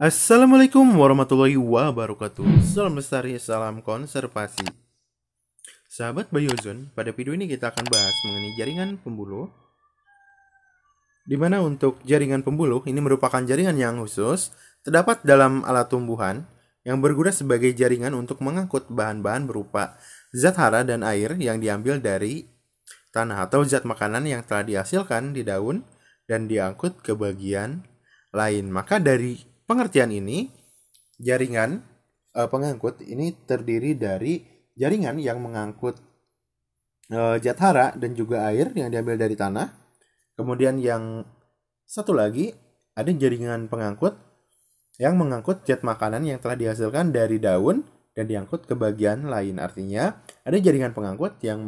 Assalamualaikum warahmatullahi wabarakatuh. Salam lestari, salam konservasi. Sahabat Biozone, pada video ini kita akan bahas mengenai jaringan pembuluh. Di mana untuk jaringan pembuluh ini merupakan jaringan yang khusus terdapat dalam alat tumbuhan yang berguna sebagai jaringan untuk mengangkut bahan-bahan berupa zat hara dan air yang diambil dari tanah atau zat makanan yang telah dihasilkan di daun dan diangkut ke bagian lain. Maka dari pengertian ini, jaringan pengangkut ini terdiri dari jaringan yang mengangkut zat hara dan juga air yang diambil dari tanah. Kemudian yang satu lagi ada jaringan pengangkut yang mengangkut zat makanan yang telah dihasilkan dari daun dan diangkut ke bagian lain. Artinya ada jaringan pengangkut yang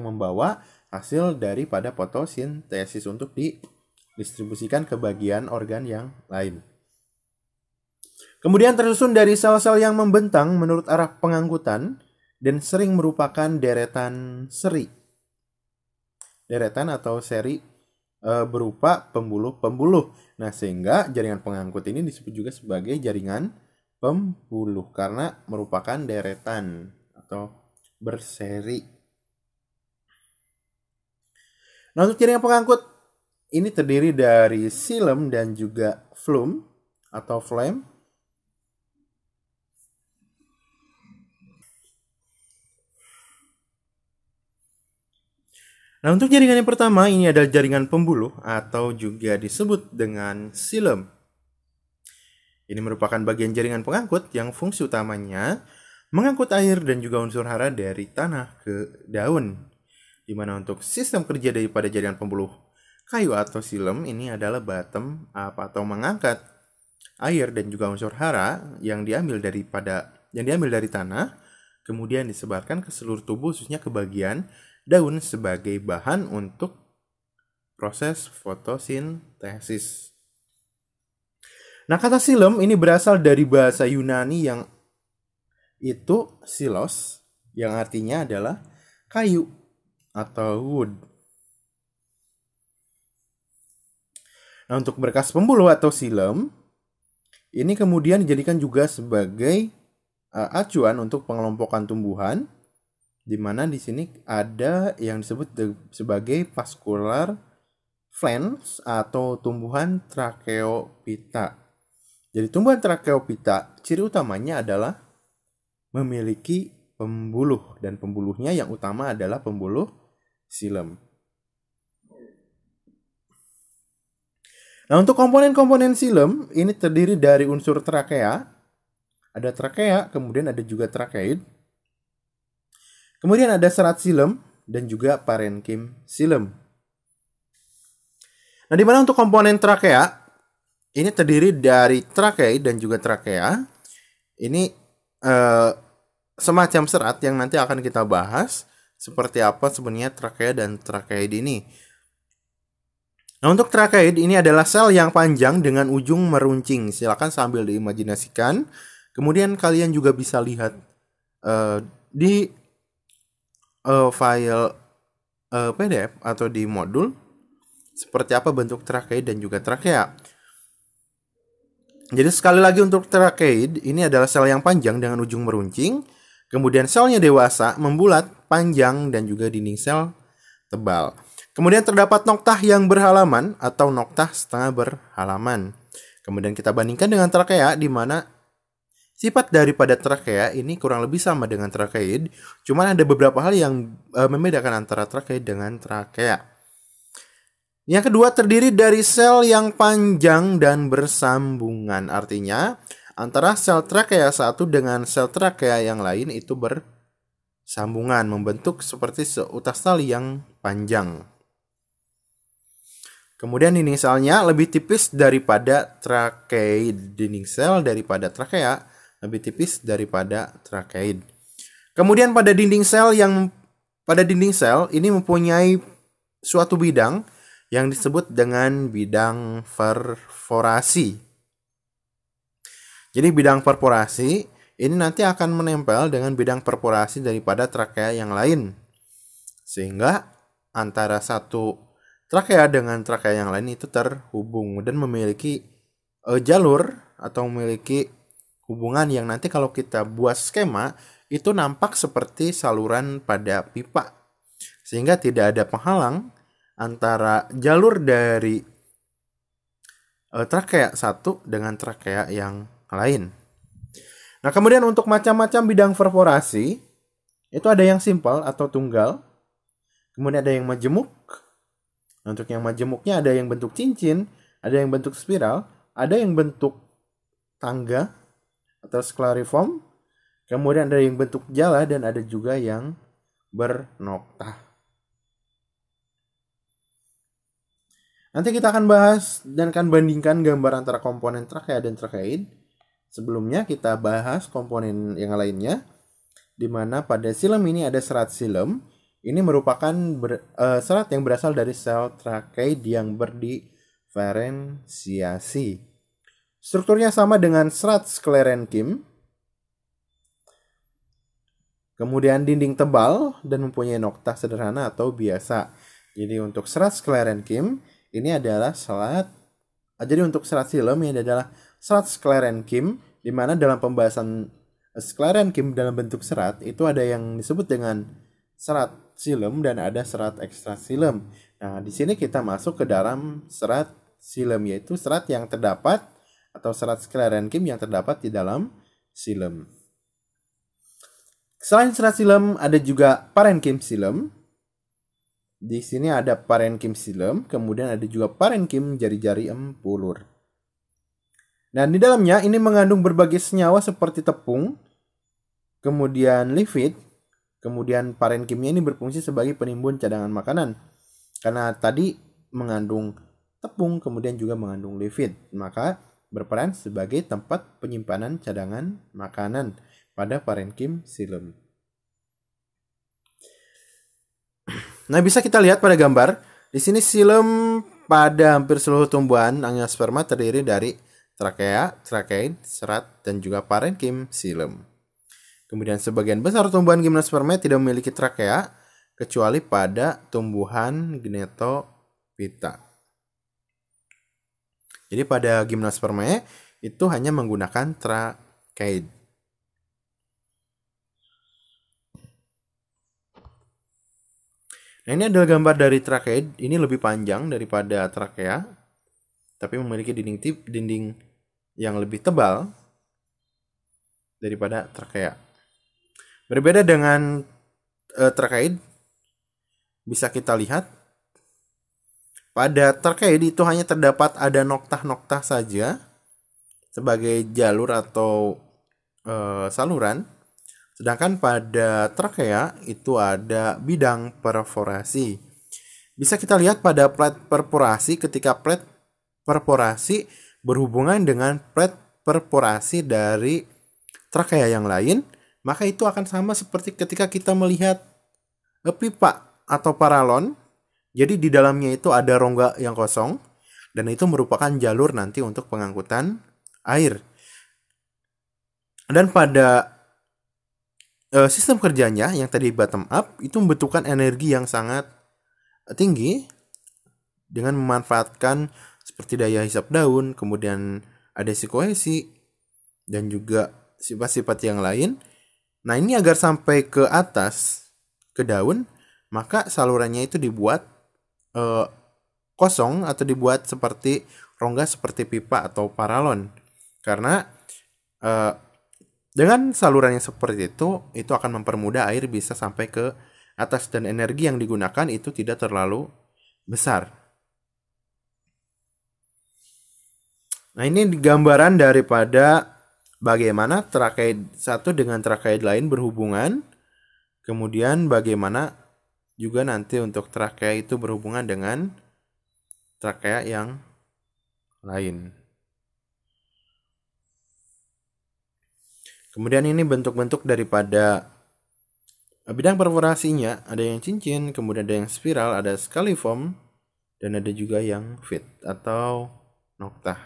membawa hasil daripada fotosintesis untuk didistribusikan ke bagian organ yang lain. Kemudian tersusun dari sel-sel yang membentang menurut arah pengangkutan dan sering merupakan deretan seri. Deretan atau seri berupa pembuluh-pembuluh. Nah, sehingga jaringan pengangkut ini disebut juga sebagai jaringan pembuluh karena merupakan deretan atau berseri. Nah, untuk jaringan pengangkut ini terdiri dari silem dan juga flum atau phloem. Nah, untuk jaringan yang pertama ini adalah jaringan pembuluh atau juga disebut dengan silem. Ini merupakan bagian jaringan pengangkut yang fungsi utamanya mengangkut air dan juga unsur hara dari tanah ke daun. Di mana untuk sistem kerja daripada jaringan pembuluh kayu atau silem ini adalah bottom up atau mengangkat air dan juga unsur hara yang diambil dari tanah, kemudian disebarkan ke seluruh tubuh khususnya ke bagian daun sebagai bahan untuk proses fotosintesis. Nah, kata silem ini berasal dari bahasa Yunani yang itu silos, yang artinya adalah kayu atau wood. Nah, untuk berkas pembuluh atau silem ini kemudian dijadikan juga sebagai acuan untuk pengelompokan tumbuhan, di mana di sini ada yang disebut sebagai vascular flange atau tumbuhan tracheophyta. Jadi tumbuhan tracheophyta ciri utamanya adalah memiliki pembuluh dan pembuluhnya yang utama adalah pembuluh silem. Nah, untuk komponen-komponen silem ini terdiri dari unsur trakea. Ada trakea, kemudian ada juga trakeid. Kemudian ada serat silem dan juga parenkim silem. Nah, di mana untuk komponen trakea ini terdiri dari trakeid dan juga trakea. Ini semacam serat yang nanti akan kita bahas seperti apa sebenarnya trakea dan trakeid ini. Nah, untuk trakeid ini adalah sel yang panjang dengan ujung meruncing. Silakan sambil diimajinasikan. Kemudian kalian juga bisa lihat di file PDF atau di modul seperti apa bentuk trakeid dan juga trakea. Jadi sekali lagi untuk trakeid ini adalah sel yang panjang dengan ujung meruncing. Kemudian selnya dewasa, membulat, panjang dan juga dinding sel tebal. Kemudian terdapat noktah yang berhalaman atau noktah setengah berhalaman. Kemudian kita bandingkan dengan trakea di mana sifat daripada trakea ini kurang lebih sama dengan trakeid, cuman ada beberapa hal yang membedakan antara trakeid dengan trakea. Yang kedua terdiri dari sel yang panjang dan bersambungan. Artinya antara sel trakea satu dengan sel trakea yang lain itu bersambungan, membentuk seperti seutas tali yang panjang. Kemudian dinding selnya lebih tipis daripada trakeid. Dinding sel daripada trakea lebih tipis daripada trakeid. Kemudian pada dinding sel ini mempunyai suatu bidang yang disebut dengan bidang perforasi. Jadi bidang perforasi ini nanti akan menempel dengan bidang perforasi daripada trakea yang lain. Sehingga antara satu trakea dengan trakea yang lain itu terhubung dan memiliki jalur atau memiliki hubungan yang nanti kalau kita buat skema itu nampak seperti saluran pada pipa. Sehingga tidak ada penghalang antara jalur dari trakea satu dengan trakea yang lain. Nah, kemudian untuk macam-macam bidang perforasi, itu ada yang simpel atau tunggal, kemudian ada yang majemuk. Untuk yang majemuknya ada yang bentuk cincin, ada yang bentuk spiral, ada yang bentuk tangga atau skleriform, kemudian ada yang bentuk jala, dan ada juga yang bernoktah. Nanti kita akan bahas dan akan bandingkan gambar antara komponen trakea dan trakeid. Sebelumnya kita bahas komponen yang lainnya, di mana pada silem ini ada serat silem. Ini merupakan serat yang berasal dari sel trakeid yang berdiferensiasi. Strukturnya sama dengan serat sklerenkim. Kemudian dinding tebal dan mempunyai noktah sederhana atau biasa. Jadi untuk serat sklerenkim ini adalah untuk serat silem ini adalah serat sklerenkim, di mana dalam pembahasan sklerenkim dalam bentuk serat itu ada yang disebut dengan serat silem dan ada serat ekstrasilem. Nah, di sini kita masuk ke dalam serat silem, yaitu serat yang terdapat atau serat sklerenkim yang terdapat di dalam silem. Selain serat silem ada juga parenkim silem. Di sini ada parenkim silem, kemudian ada juga parenkim jari-jari empulur. Dan di dalamnya ini mengandung berbagai senyawa seperti tepung, kemudian lipid, kemudian parenkimnya ini berfungsi sebagai penimbun cadangan makanan. Karena tadi mengandung tepung, kemudian juga mengandung lipid, maka berperan sebagai tempat penyimpanan cadangan makanan pada parenkim silem. Nah, bisa kita lihat pada gambar. Di sini silem pada hampir seluruh tumbuhan angiosperma terdiri dari trakea, trakeid, serat, dan juga parenkim silem. Kemudian sebagian besar tumbuhan gimnospermae tidak memiliki trakea kecuali pada tumbuhan Gnetophyta. Jadi pada gimnospermae itu hanya menggunakan trakeid. Nah, ini adalah gambar dari trakeid. Ini lebih panjang daripada trakea, tapi memiliki dinding yang lebih tebal daripada trakea. Berbeda dengan trakeid, bisa kita lihat pada trakeid itu hanya terdapat ada noktah-noktah saja sebagai jalur atau saluran. Sedangkan pada trakea itu ada bidang perforasi. Bisa kita lihat pada plat perforasi, ketika plat perforasi berhubungan dengan plat perforasi dari trakea yang lain, maka itu akan sama seperti ketika kita melihat pipa atau paralon. Jadi di dalamnya itu ada rongga yang kosong, dan itu merupakan jalur nanti untuk pengangkutan air. Dan pada sistem kerjanya yang tadi bottom up itu membutuhkan energi yang sangat tinggi dengan memanfaatkan seperti daya hisap daun, kemudian adhesi kohesi, dan juga sifat-sifat yang lain. Nah, ini agar sampai ke atas, ke daun, maka salurannya itu dibuat kosong atau dibuat seperti rongga seperti pipa atau paralon. Karena dengan saluran yang seperti itu akan mempermudah air bisa sampai ke atas dan energi yang digunakan itu tidak terlalu besar. Nah, ini gambaran daripada bagaimana trakeid satu dengan trakeid lain berhubungan. Kemudian bagaimana juga nanti untuk trakea itu berhubungan dengan trakea yang lain. Kemudian ini bentuk-bentuk daripada bidang perforasinya. Ada yang cincin, kemudian ada yang spiral, ada scaliform, dan ada juga yang fit atau noktah.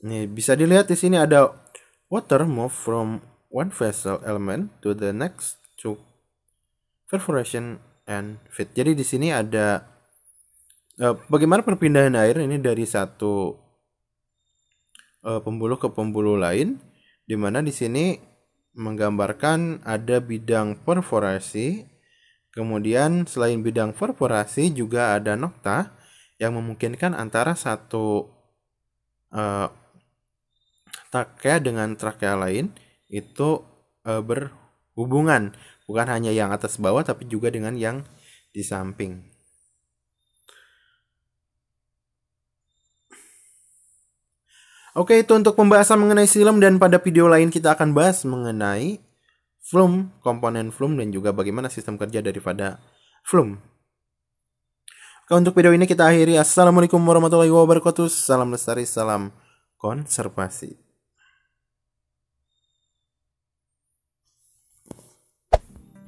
Ini bisa dilihat di sini ada water move from one vessel element to the next to perforation and feed. Jadi di sini ada bagaimana perpindahan air ini dari satu pembuluh ke pembuluh lain, di mana di sini menggambarkan ada bidang perforasi. Kemudian selain bidang perforasi juga ada nokta yang memungkinkan antara satu trakea dengan trakea lain itu berhubungan, bukan hanya yang atas bawah tapi juga dengan yang di samping. Oke, itu untuk pembahasan mengenai silem, dan pada video lain kita akan bahas mengenai flume, komponen flume, dan juga bagaimana sistem kerja daripada flume. Oke, untuk video ini kita akhiri. Assalamualaikum warahmatullahi wabarakatuh. Salam lestari, salam konservasi.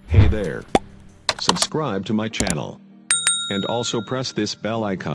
Hey there. Subscribe to my channel. And also press this bell icon.